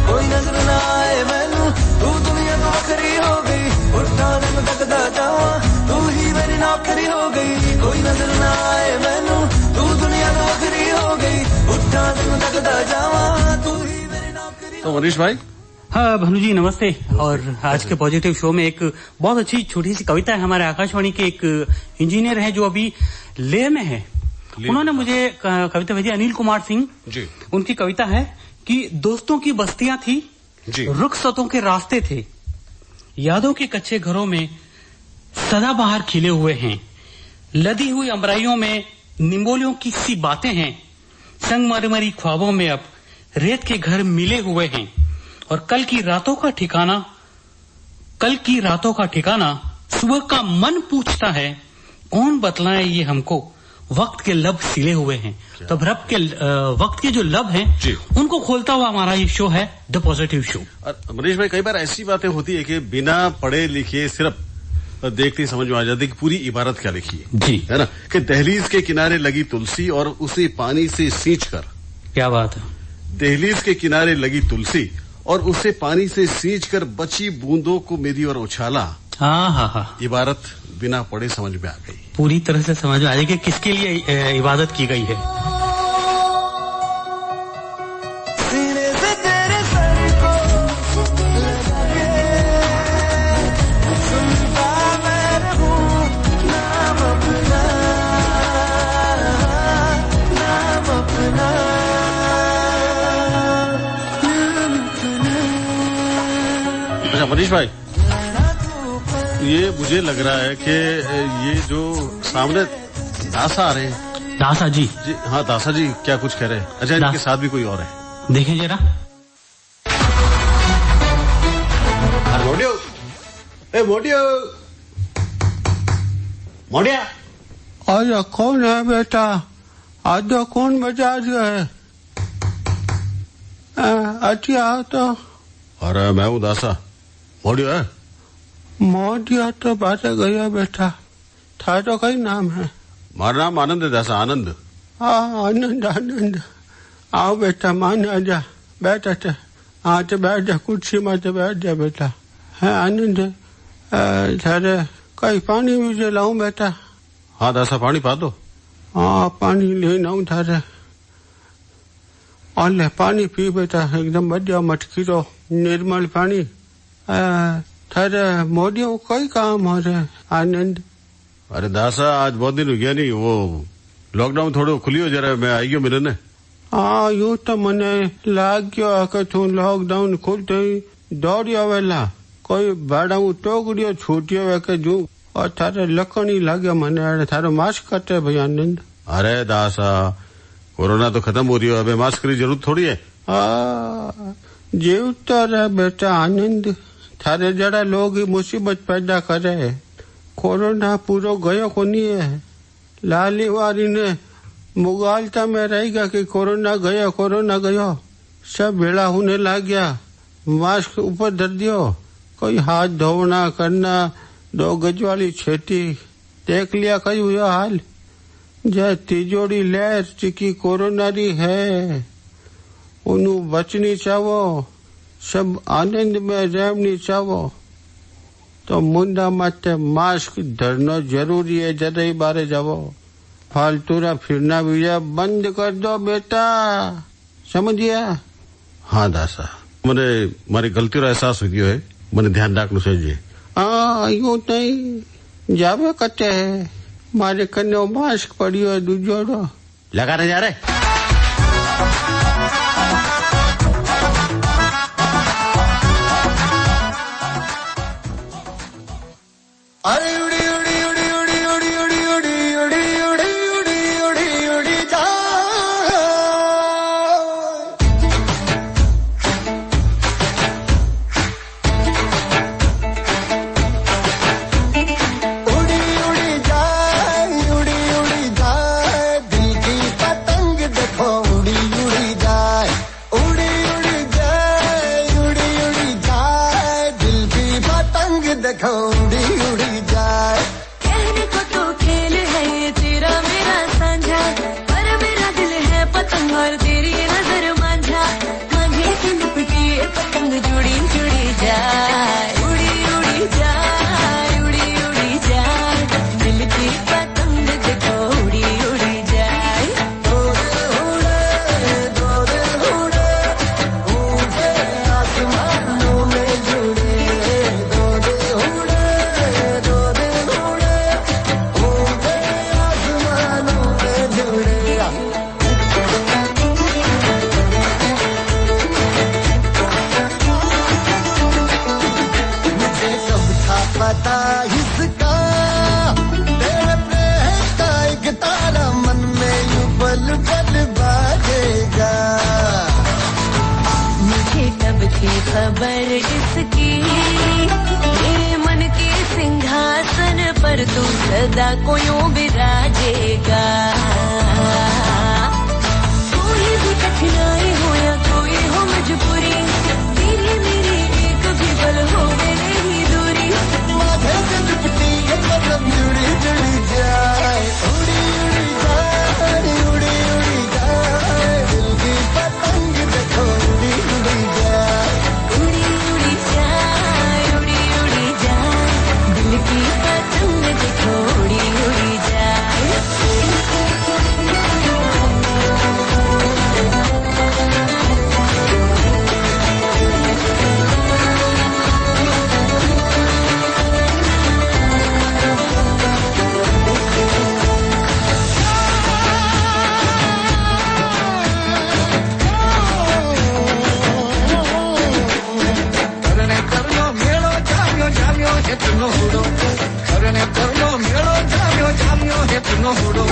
कोई नजर ना आए मैनू, तू दुनिया तो आखरी हो गई, उठा दिन तकदा जावा तू ही मेरी नौकरी हो गई। कोई नजर ना आए मैनू, तू दुनिया तो आखरी हो गई, उठा दिन तकदा जावा तू ही मेरी नौकरी। तो मनीष भाई, हाँ भानु जी नमस्ते। और आज के पॉजिटिव शो में एक बहुत अच्छी छोटी सी कविता है। हमारे आकाशवाणी के एक इंजीनियर है जो अभी लेह में है, उन्होंने मुझे कविता भेजी, अनिल कुमार सिंह जी। उनकी कविता है कि दोस्तों की बस्तियां थी, जी। रुखसतों के रास्ते थे, यादों के कच्चे घरों में सदाबहार खिले हुए हैं, लदी हुई अमराइयों में निम्बोलियों की सी बातें हैं, संगमरमरी ख्वाबों में अब रेत के घर मिले हुए हैं, और कल की रातों का ठिकाना सुबह का मन पूछता है, कौन बतलाए ये हमको, वक्त के लब सिले हुए हैं। तो वक्त के जो लब हैं उनको खोलता हुआ हमारा ये शो है द पॉजिटिव शो। मनीष भाई, कई बार ऐसी बातें होती है कि बिना पढ़े लिखे सिर्फ देखते ही समझ में आ जाती है कि पूरी इबारत क्या लिखी है, जी है ना, कि दहलीज के किनारे लगी तुलसी और उसे पानी से सींचकर। क्या बात है। दहलीज के किनारे लगी तुलसी और उसे पानी से सींचकर बची बूंदों को मेरी ओर उछाला। हाँ। इबारत बिना पढ़े समझ में आ गई, पूरी तरह से समझ में आ जाएगी किसके लिए इबादत की गई है। सीने से तेरे सर को लगा के सुनता मैं रहूं नाम अपना, नाम अपना, नाम अपना। अच्छा मनीष भाई, ये मुझे लग रहा है कि ये जो सामने दास आ रहे हैं दासा जी। जी हाँ दासा जी, क्या कुछ कह रहे हैं? अच्छा, इनके साथ भी कोई और है, देखें जरा। मोडियो, ए मोडियो, मोडिया। अरे कौन है बेटा? आज कौन बजा है? अच्छा तो। अरे मैं हूँ दासा। मोडियो है? मोडिया तो बात गया बेटा। था तो कई नाम है? मारा नाम आनंद है दासा, आनंद। हाँ आनंद आनंद। आओ बेटा, मान आजा, बैठ आते। हाँ तो बैठ जा, कुर्सी में तो बैठ जा बेटा। है आनंद, थारे कई पानी भी लाऊं बेटा? हाँ दासा, पानी पा दो। हाँ पानी लेना हूँ थारे। और ले पानी पी बेटा, एकदम बढ़िया मटकी तो निर्मल पानी। थारे मोदियों कोई काम हो रहे आनंद? अरे दासा, आज बहुत दिन हो गया नहीं, वो लॉकडाउन थोड़ो खुली हो जा रहा है, मैं आई गयो मिलने। हाँ यूं तो मने लाग गयो कि तू लॉकडाउन खुलते ही दौड़ियो वेला, कोई भाड़ा टोकरियो छूटियो वे के जू, और थारे लकड़ी लागे मने थारो मास्क कटे भाई आनंद। अरे दासा, कोरोना तो खत्म हो रही है, अबे मास्क की जरूरत थोड़ी है। जीव तो रहे बेटा आनंद, थारे जरा लोग मुसीबत पैदा करे। कोरोना पूरो गयो को नहीं है। लाली वारी ने मुगालता में रहेगा कि कोरोना गया कोरोना गयो, सब भेड़ा होने लग गया। मास्क ऊपर धर दियो, कोई हाथ धोना करना, 2 गज वाली छेती, देख लिया कई हुआ हाल। जय तिजोड़ी लहर चिकी कोरोना री है, उनु बचनी चाहो, सब आनंद में रहनी चाहो तो मुंडा माथे मास्क धरना जरूरी है। जरा ही बारे जाओ, फालतूरा फिरना भी बंद कर दो बेटा, समझिया? हाँ दासा, मैंने मारी गलती रो एहसास हो गयो है, मैंने ध्यान रखना चाहिए। हाँ यूं नहीं जावे कटे है, मारे कन्ने मास्क पड़ियो है दूजोड़ो लगा रहे जा रहे। अरे उड़ी उड़ी उड़ी उड़ी उड़ी उड़ी उड़ी उड़ी उड़ी उड़ी उड़ी उड़ी जा, उड़ी उड़ी जाए, उड़ी उड़ी जाए, दिल की पतंग देखो उड़ी उड़ी जाए, उड़ी उड़ी जाए, उड़ी उड़ी जाए, दिल की पतंग देखो उड़ी उड़ी जाए। कहने को तो खेल है ये तेरा मेरा साझा, पर मेरा दिल है पतंग और तेरी नजर मांझा। मांझे से लिपटी ये पतंग जुड़ी जुड़ी जाए, उड़ी उड़ी जाए, उड़ी उड़ी जाए, दिल की पतंग देखो उड़ी उड़ी जाए। दो दिल उड़े, ऊंचे आसमानों में जुड़े, दो दिल उड़े, ऊंचे आसमानों में जुड़े। मुझे कब था पता इसका, तेरे प्रेम का एक तारा मन में यूं पल पल बाजेगा। मुझे कब थी खबर इसकी, मेरे मन के सिंहासन पर तू सदा को यूं विराजेगा। कोई भी कठिनाई हो या कोई हो मजबूरी, तेरी मेरी एक भी पल हो नहीं दूरी। माथे से लिपटी ये पतंग जुड़ी जुड़ी जाए, उड़ी उड़ी जाए, उड़ी उड़ी जाए, दिल की पतंग देखो उड़ी उड़ी जाए। उड़ी उड़ी जाए, उड़ी उड़ी जाए, दिल की पतंग देखो उड़ी उड़ी जाए। करने कर लो मेलो जाम्यो जाम्यो है तुनो हुडो, करने कर लो मेलो जाम्यो जाम्यो है तुनो हुडो।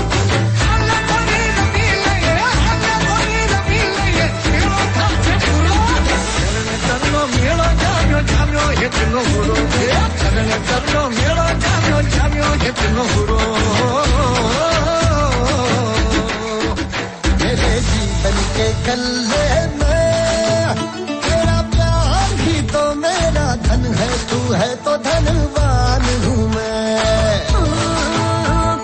हुरो चरण चरणो मेरा जानो जाम्यो हितनो हुरो मेरे जीवन के कल्ले में तेरा प्यार ही तो मेरा धन है तू है तो धनवान हूँ मैं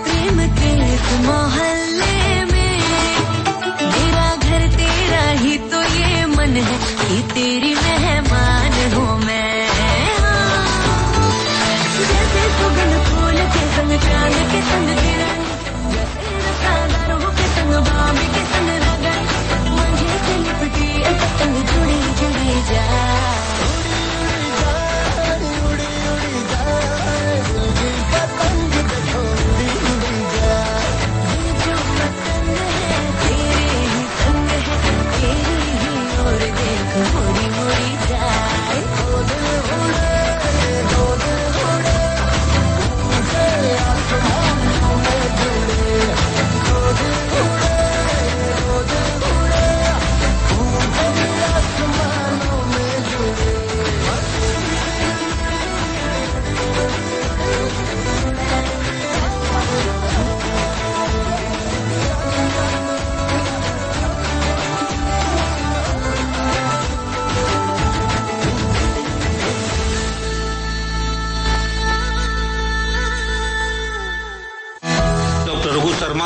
प्रेम के इस मोहल्ले में मेरा घर तेरा ही तो ये मन है कि तेरी मेहमान हूँ मैं जैसे सुगंध फूल के संग चांद के संग किरण जैसे रसादारों के संग बाम के संग रगन मुझे से लिपटी पतंग जुड़ी जुड़ी जाए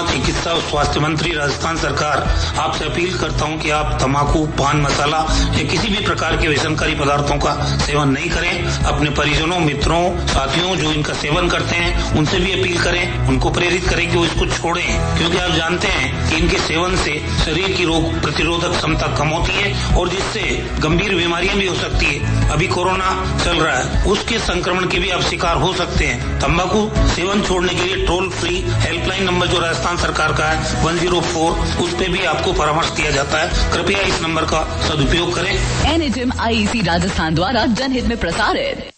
चिकित्सा और स्वास्थ्य मंत्री राजस्थान सरकार आपसे अपील करता हूं कि आप तंबाकू, पान मसाला या किसी भी प्रकार के व्यसनकारी पदार्थों का सेवन नहीं करें। अपने परिजनों, मित्रों, साथियों जो इनका सेवन करते हैं उनसे भी अपील करें, उनको प्रेरित करें कि वो इसको छोड़ें, क्योंकि आप जानते हैं कि इनके सेवन से शरीर की रोग प्रतिरोधक क्षमता कम होती है और जिससे गंभीर बीमारियां भी हो सकती है। अभी कोरोना चल रहा है, उसके संक्रमण के भी आप शिकार हो सकते हैं। तंबाकू सेवन छोड़ने के लिए टोल फ्री हेल्पलाइन नंबर जो राजस्थान सरकार का है 104, उस पे भी आपको परामर्श दिया जाता है। कृपया इस नंबर का सदुपयोग करें। एनएचएम आईईसी राजस्थान द्वारा जनहित में प्रसारित।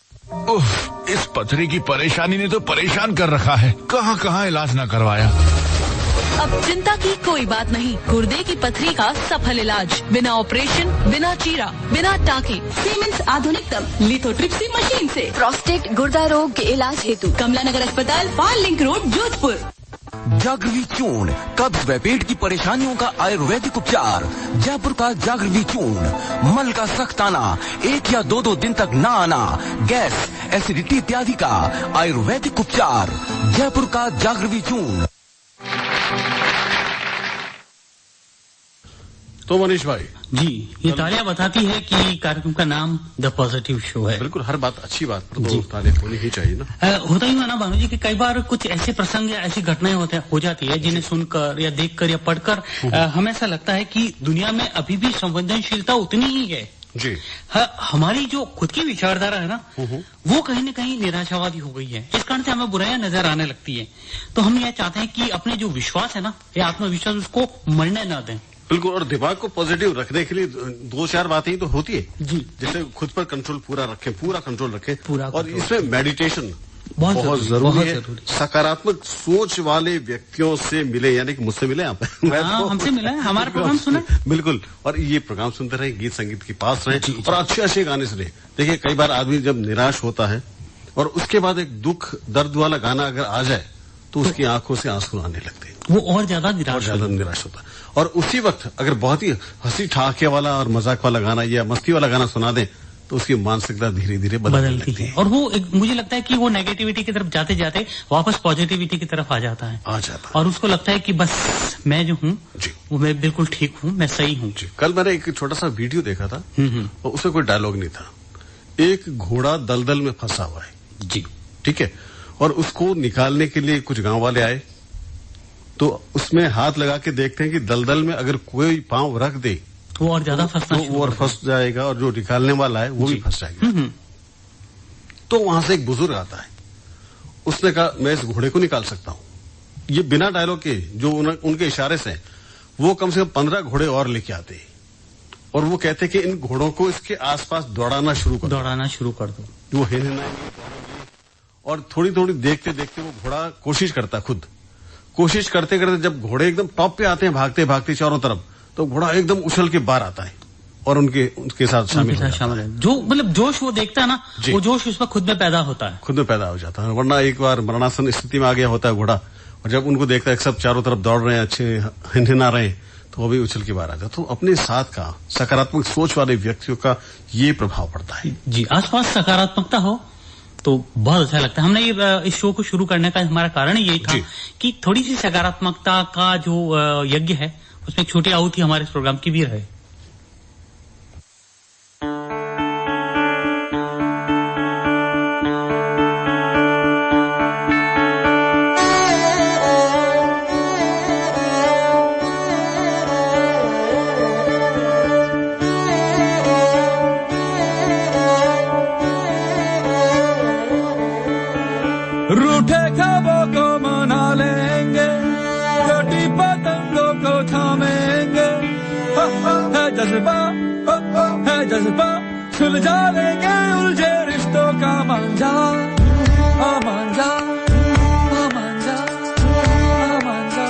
इस पथरी की परेशानी ने तो परेशान कर रखा है, कहाँ कहाँ इलाज न करवाया। अब चिंता की कोई बात नहीं, गुर्दे की पथरी का सफल इलाज बिना ऑपरेशन, बिना चीरा, बिना टाके, सीमेंस आधुनिकतम लिथोट्रिप्सी मशीन से। प्रोस्टेट गुर्दा रोग के इलाज हेतु कमला नगर अस्पताल, पाल लिंक रोड, जोधपुर। जागृवी चूर्ण, कब्ज व पेट की परेशानियों का आयुर्वेदिक उपचार। जयपुर का जागृवी चूर्ण, मल का सख्त आना, 1 या 2 दिन तक न आना, गैस, एसिडिटी इत्यादि का आयुर्वेदिक उपचार। जयपुर का जागृवी चूर्ण। तो मनीष भाई जी, ये तालियां बताती है कि कार्यक्रम का नाम द पॉजिटिव शो है। बिल्कुल, हर बात अच्छी बात पर तो तालियां होनी ही चाहिए ना। होता ही है ना भानु जी कि कई बार कुछ ऐसे प्रसंग या ऐसी घटनाएं हो जाती है जिन्हें सुनकर या देखकर या पढ़कर हमें ऐसा लगता है कि दुनिया में अभी भी संवेदनशीलता उतनी ही है जी। हमारी जो खुद की विचारधारा है ना, वो कहीं न कहीं निराशावादी हो गई है। इस कारण से हमें बुराइयां नजर आने लगती है। तो हम यह चाहते हैं कि अपने जो विश्वास है ना, या आत्मविश्वास, उसको मरने न दें। बिल्कुल, और दिमाग को पॉजिटिव रखने के लिए 2-4 बातें ही तो होती है जी। जैसे खुद पर कंट्रोल पूरा रखें, पूरा कंट्रोल रखें, और इसमें मेडिटेशन बहुत जरूरी है। सकारात्मक सोच वाले व्यक्तियों से मिले, यानी कि मुझसे मिले आप। हमसे मिले, हमारा प्रोग्राम सुने। बिल्कुल, और ये प्रोग्राम सुनते रहे, गीत संगीत के पास रहे और अच्छे अच्छे गाने सुने। देखिए, कई बार आदमी जब निराश होता है और उसके बाद एक दुख दर्द वाला गाना अगर आ जाए तो उसकी आंखों से आंसू आने लगते हैं, वो और ज्यादा निराश होता है। और उसी वक्त अगर बहुत ही हंसी ठहाके वाला और मजाक वाला गाना या मस्ती वाला गाना सुना दें तो उसकी मानसिकता धीरे धीरे बदलती है। और वो मुझे लगता है कि वो नेगेटिविटी की तरफ जाते जाते वापस पॉजिटिविटी की तरफ आ जाता है। और उसको लगता है कि बस मैं जो हूँ वो मैं बिल्कुल ठीक हूँ, मैं सही हूँ। कल मैंने एक छोटा सा वीडियो देखा था और उसमें कोई डायलॉग नहीं था। एक घोड़ा दलदल में फंसा हुआ है जी, ठीक है, और उसको निकालने के लिए कुछ गांव वाले आए तो उसमें हाथ लगा के देखते हैं कि दलदल में अगर कोई पांव रख दे तो और ज्यादा फंस जाएगा और जो निकालने वाला है वो भी फंस जाएगा। तो वहां से एक बुजुर्ग आता है, उसने कहा मैं इस घोड़े को निकाल सकता हूं। ये बिना डायलॉग के, जो उनके इशारे से वो कम से कम 15 घोड़े और लेके आते और वो कहते कि इन घोड़ों को इसके आसपास दौड़ाना शुरू कर दो। वो और थोड़ी थोड़ी देखते देखते वो घोड़ा कोशिश करते करते जब घोड़े एकदम टॉप पे आते हैं भागते भागते चारों तरफ, तो घोड़ा एकदम उछल के बाहर आता है और उनके साथ शामिल है। जो मतलब जोश वो देखता है ना, वो जोश उसमें खुद में पैदा होता है, खुद में पैदा हो जाता है। वरना एक बार मरणासन स्थिति में आ गया होता है घोड़ा, और जब उनको देखता है सब चारों तरफ दौड़ रहे हैं, अच्छे हिनहिना रहे हैं, तो वो भी उछल के बाहर आ जाता। तो अपने साथ का सकारात्मक सोच वाले व्यक्तियों का ये प्रभाव पड़ता है। जी, आसपास सकारात्मकता हो तो बहुत अच्छा लगता है। हमने ये इस शो को शुरू करने का हमारा कारण यही था कि थोड़ी सी सकारात्मकता का जो यज्ञ है उसमें एक छोटी आहुति हमारे इस प्रोग्राम की भी रहे। रूठे ख्वाबों को मना लेंगे, छोटी पतंगों को थामेंगे, है जज्बा सुलझा लेंगे उलझे रिश्तों का मांझा, मांझा, मांझा, मांझा।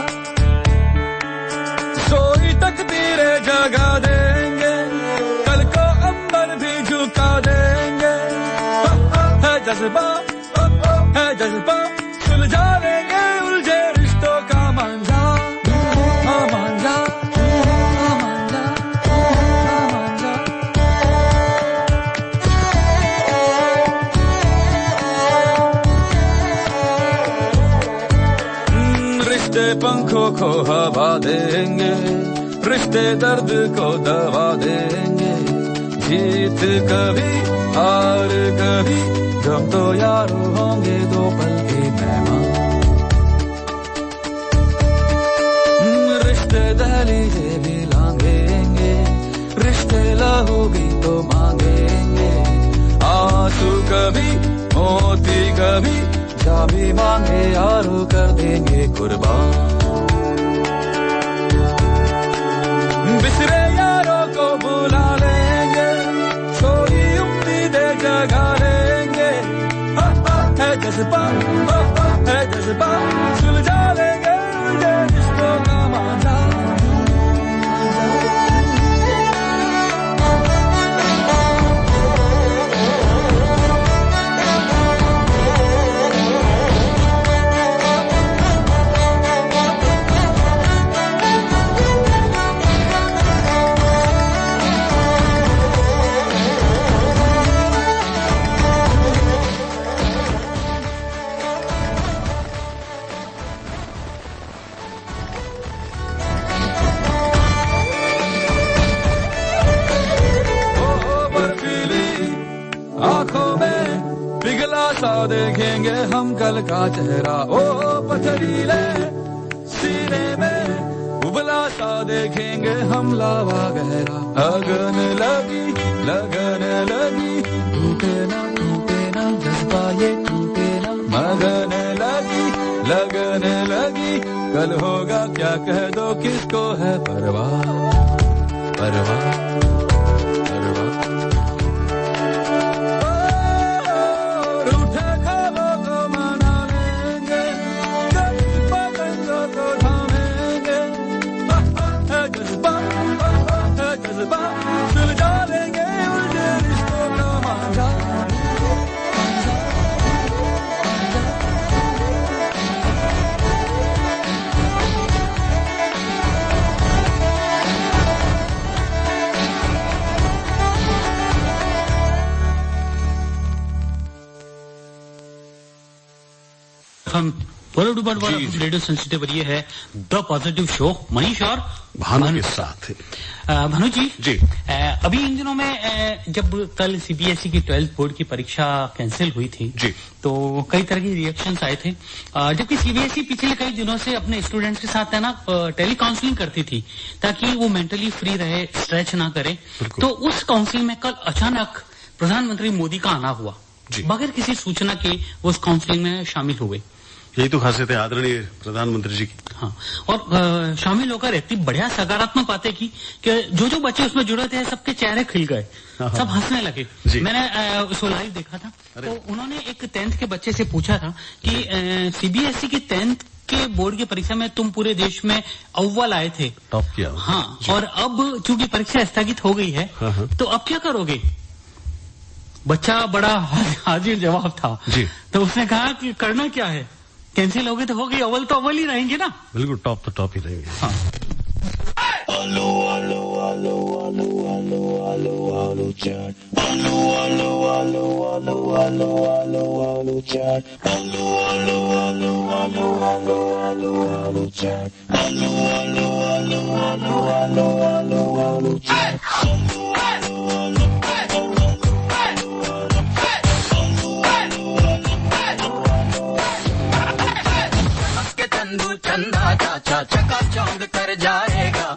सोई तकदीरें जगा देंगे, कल को अंबर भी झुका देंगे, है जज्बा सुलझा लेंगे उलझे रिश्तों का मांझा, मांझा, मांझा, मांझा। रिश्ते पंखों को हवा देंगे, रिश्ते दर्द को दवा देंगे, जीत कभी हार कभी हम तो यारो होंगे दो पल के मेहमान। रिश्ते दहलीजे भी लांघेंगे, रिश्ते लहू भी तो मांगेंगे, आंसू कभी मोती कभी जा भी मांगे यारो कर देंगे कुर्बान। बिसरे यारों को बुला लेंगे, छोड़ी उम्मीदें जगा लेंगे, है जज्बा सुलझा लेंगे उलझे रिश्तों का मांझा। देखेंगे हम कल का चेहरा, ओ पथरीले सीने में उबला सा देखेंगे हम लावा गहरा। लगन लगी टूटे ना जज्बा ये टूटे ना, लगन लगी कल होगा क्या कह दो किसको है परवाह, परवाह। रेडियो सेंसिटिव ये है द पॉजिटिव शो, मनीष और भानु के साथ। भानु जी अभी इन दिनों में जब कल सीबीएसई की 12th बोर्ड की परीक्षा कैंसिल हुई थी जी, तो कई तरह की रिएक्शंस आए थे, जबकि सीबीएसई पिछले कई दिनों से अपने स्टूडेंट्स के साथ है ना टेली काउंसलिंग करती थी ताकि वो मेंटली फ्री रहे, स्ट्रेच ना करे। तो उस काउंसलिंग में कल अचानक प्रधानमंत्री मोदी का आना हुआ, बगैर किसी सूचना के वो उस काउंसलिंग में शामिल हुए। यही तो खासियत है आदरणीय प्रधानमंत्री जी की। हाँ, और शामिल होकर इतनी बढ़िया सकारात्मक बातें की कि जो बच्चे उसमें जुड़े थे सबके चेहरे खिल गए, सब हंसने लगे। मैंने उसको लाइव देखा था, तो उन्होंने एक 10th के बच्चे से पूछा था कि सीबीएसई की 10th के बोर्ड की परीक्षा में तुम पूरे देश में अव्वल आए थे, टॉप किया। हाँ, और अब चूंकि परीक्षा स्थगित हो गई है, तो अब क्या करोगे? बच्चा बड़ा हाजिर जवाब था जी। तो उसने कहा कि करना क्या है, कैंसिल हो गई तो हो गई, अव्वल तो अव्वल ही रहेंगे ना। बिल्कुल, टॉप तो टॉप ही रहेंगे। हाँ। Allo, allo, allo, allo, allo, allo, allo, chat. Allo, allo, allo, allo, allo, allo, allo, chat. Allo, allo, allo, allo, allo, allo, allo, chat. Allo, allo, allo, allo, allo, allo, allo, chat. Allo, allo, allo, Chandu चंदा चाचा चकाचौंध कर जाएगा,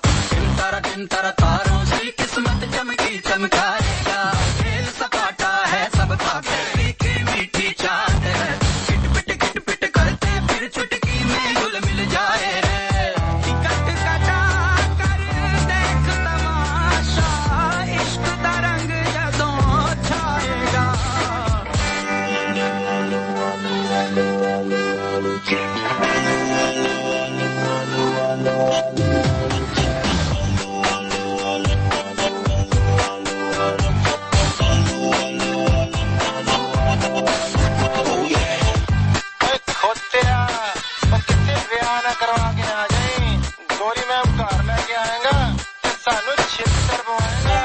टिमतरा तारों से किस्मत चमकी चमकाएगा। खेल सपाटा है सबका, मीठी मीठी चाट है, किट पिट करते फिर चुटकी में गुल मिल जाए रे। टिकट कटा कर देख तमाशा, इश्क दा रंग जदों छाएगा। करवा के आ जाए, गोरी मैम कार लेके आएगा, सानू छितर पवाएगा।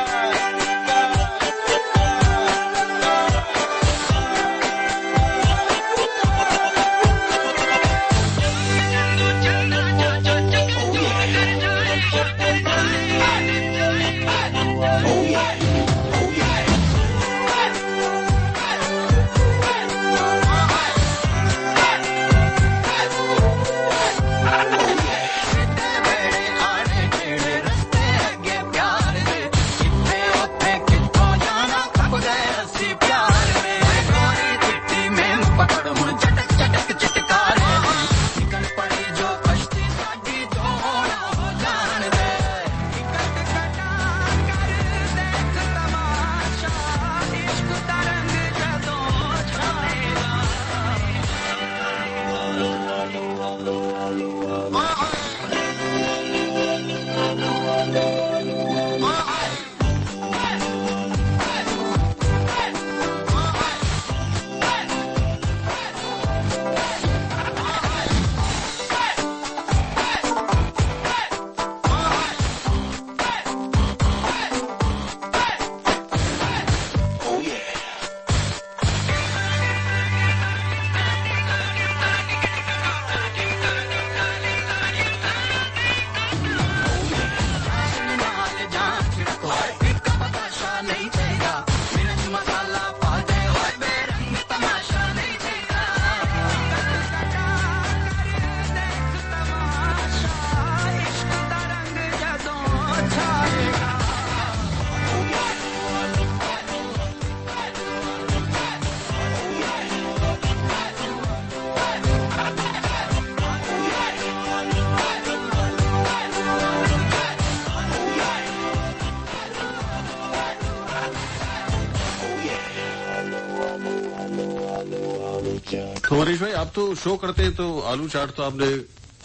तो मनीष भाई, आप तो शो करते हैं, तो आलू चाट तो आपने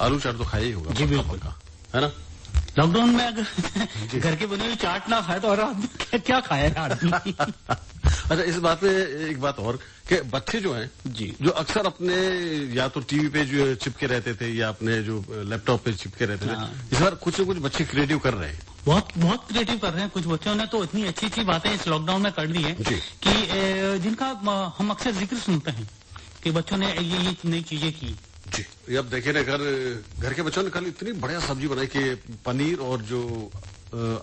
आलू चाट तो खाया ही होगा। जी बिल्कुल, है ना। लॉकडाउन में अगर घर के बने हुए चाट ना खाए तो और आदमी क्या खाएगा आदमी। अच्छा, इस बात में एक बात और कि बच्चे जो हैं जी, जो अक्सर अपने या तो टीवी पे जो चिपके रहते थे या अपने जो लैपटॉप पे चिपके रहते थे, इस बार कुछ न कुछ बच्चे क्रिएटिव कर रहे हैं। बहुत बहुत क्रिएटिव कर रहे हैं। कुछ बच्चों ने तो इतनी अच्छी अच्छी बातें इस लॉकडाउन में कर दी है कि जिनका हम अक्सर जिक्र सुनते हैं कि बच्चों ने ये नई चीजें की। जी, अब देखिए ना, घर के बच्चों ने कल इतनी बढ़िया सब्जी बनाई कि पनीर और जो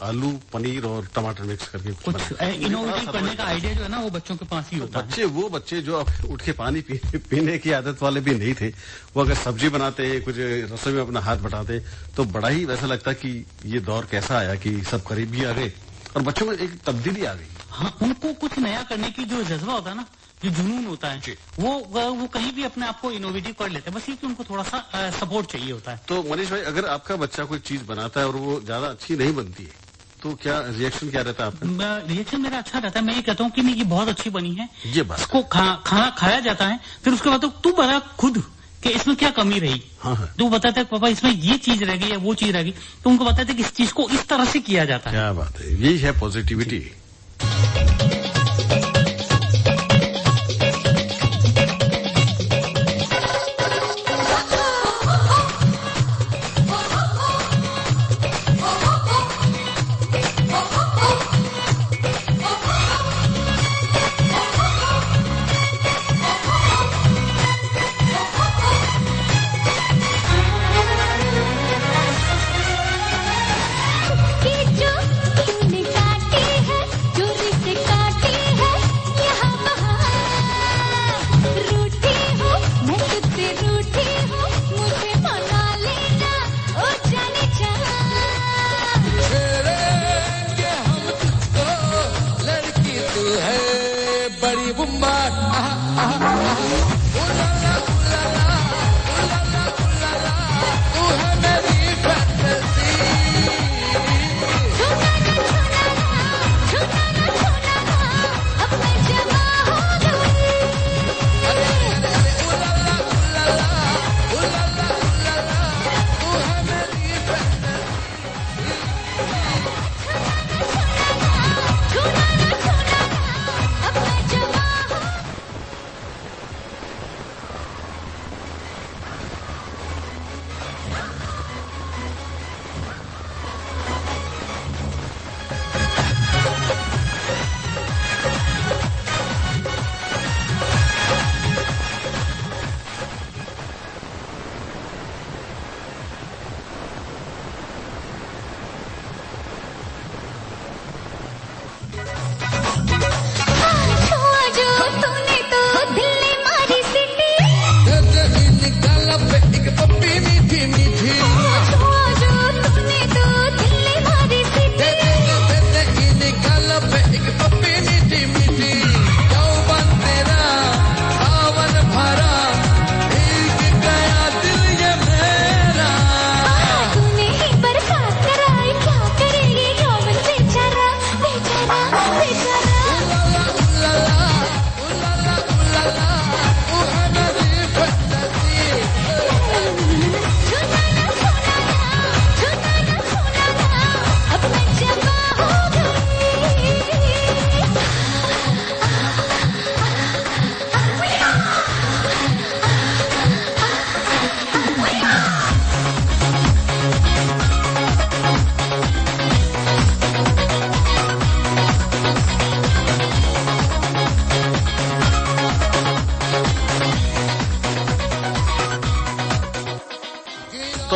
आलू पनीर और टमाटर मिक्स करके कुछ इनोवेटिव करने का आइडिया जो है ना, वो बच्चों के पास ही होता है। वो बच्चे जो उठ के पानी पीने की आदत वाले भी नहीं थे, वो अगर सब्जी बनाते हैं, कुछ रसोई में अपना हाथ बटाते, तो बड़ा ही वैसा लगता कि ये दौर कैसा आया कि सब करीब भी आ गए और बच्चों में एक तब्दीली आ गई। हाँ, उनको कुछ नया करने की जो जज्बा होता है ना, जो जुनून होता है, वो कहीं भी अपने आप को इनोवेटिव कर लेते हैं, बस ये कि उनको थोड़ा सा सपोर्ट चाहिए होता है। तो मनीष भाई, अगर आपका बच्चा कोई चीज बनाता है और वो ज्यादा अच्छी नहीं बनती है, तो क्या रिएक्शन क्या रहता है आपका? रिएक्शन मेरा अच्छा रहता है। मैं ये कहता हूँ कि नहीं, ये बहुत अच्छी बनी है, ये बस इसको खाना खाया जाता है, फिर उसके बाद तो तू बता खुद कि इसमें क्या कमी रही। तो वो बताते हैं पापा इसमें ये चीज रह गई या वो चीज रह गई, तो उनको बताते हैं कि इस चीज को इस तरह से किया जाता है। क्या बात है, यही है पॉजिटिविटी।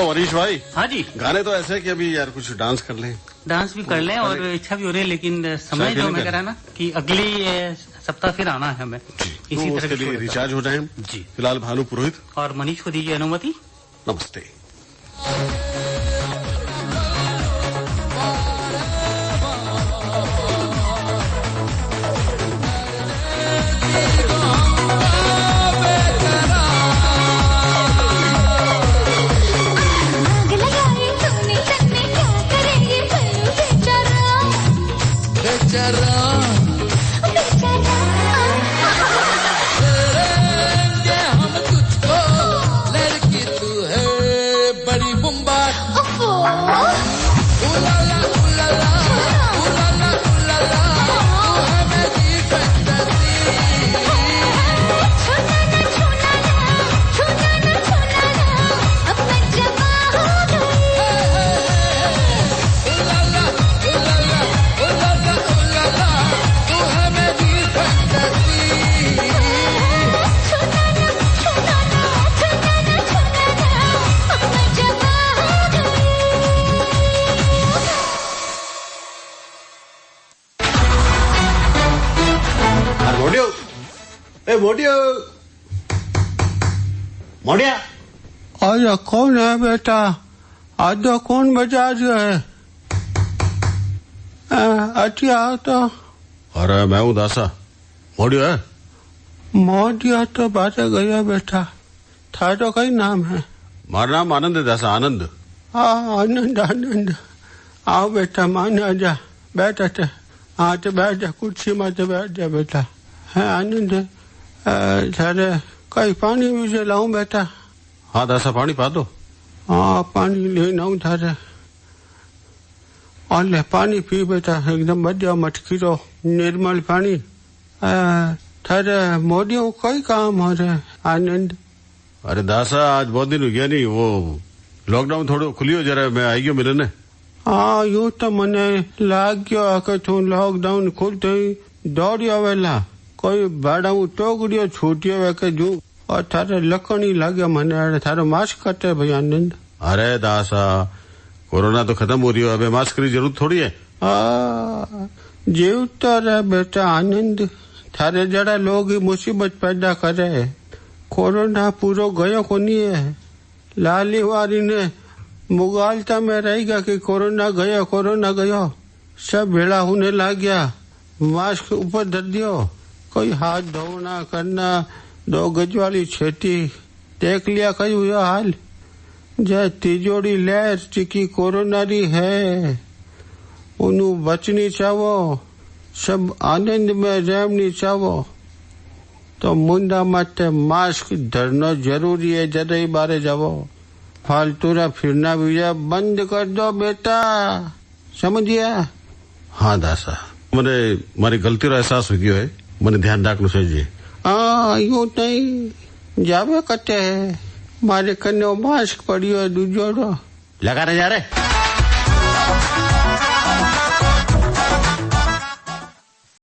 मनीष भाई। हाँ जी। गाने तो ऐसे है कि अभी यार कुछ डांस कर लें। डांस भी कर लें और इच्छा भी हो रही है, लेकिन समय जो मैं कह रहा ना कि अगली सप्ताह फिर आना है हमें, इसी तरह के लिए रिचार्ज हो जाए जी। फिलहाल भानु पुरोहित और मनीष को दीजिए अनुमति। नमस्ते। मोडिया अरे कौन है बेटा? आज कौन बजा है? अच्छा तो अरे मैं हूँ दासा। मोडिया है? मोडिया तो बात गया बेटा। था तो कई नाम है? मारा नाम आनंद है दासा। आनंद। हाँ आनंद आनंद। आओ बेटा मान आ जा। बैठ थे। हाँ तो बैठ जा, कुर्सी में तो बैठ जा बेटा। है आनंद। सारे कई पानी भी से लाऊं बेटा? हाँ दासा पानी पा दो। हाँ पानी लेना हूँ थारे। और ले पानी पी बेटा, एकदम बढ़िया मटकी रो निर्मल पानी। थारे मोदियों कोई काम हो रहे आनंद? अरे दासा आज बहुत दिन हो गया नहीं, वो लॉकडाउन थोड़ो खुलियो जरा, मैं आई गयो मिलने। हाँ यूं तो मने लाग गयो कि तू लॉकडाउन खुलते ही दौड़ियो वेला, कोई भाड़ा टोकरियो छूटियो वे के जू, और थारे लकड़ी लागे मने थारो मास्क कटे भाई आनंद। अरे दासा कोरोना तो खत्म हो रही है, अबे मास्क की जरूरत थोड़ी है। जीवता रहे बेटा आनंद, थारे जरा लोग मुसीबत पैदा करे। कोरोना पूरो गयो को नहीं है। लाली वारी ने मुगालता में रहेगा कि कोरोना गयो, सब भेड़ा होने लग गया। मास्क ऊपर धर दियो, कोई हाथ धोना करना, 2 गज वाली छेती, देख लिया कई हुआ हाल। जय तिजोड़ी लहर चिकी कोरोना री है, उनु बचनी चाहो, सब आनंद में रहनी चाहो तो मुंडा माथे मास्क धरना जरूरी है। जरा बारे जाओ, फालतूरा फिरना भी बंद कर दो बेटा, समझिया? हाँ दासा, मैंने मारी गलती रो एहसास हो गयो है, मैंने ध्यान रखना चाहिए। यूं नहीं जावे कटे है, मारे कन्ने मास्क पड़ियो है दूजोड़ो लगा रहे जा रहे।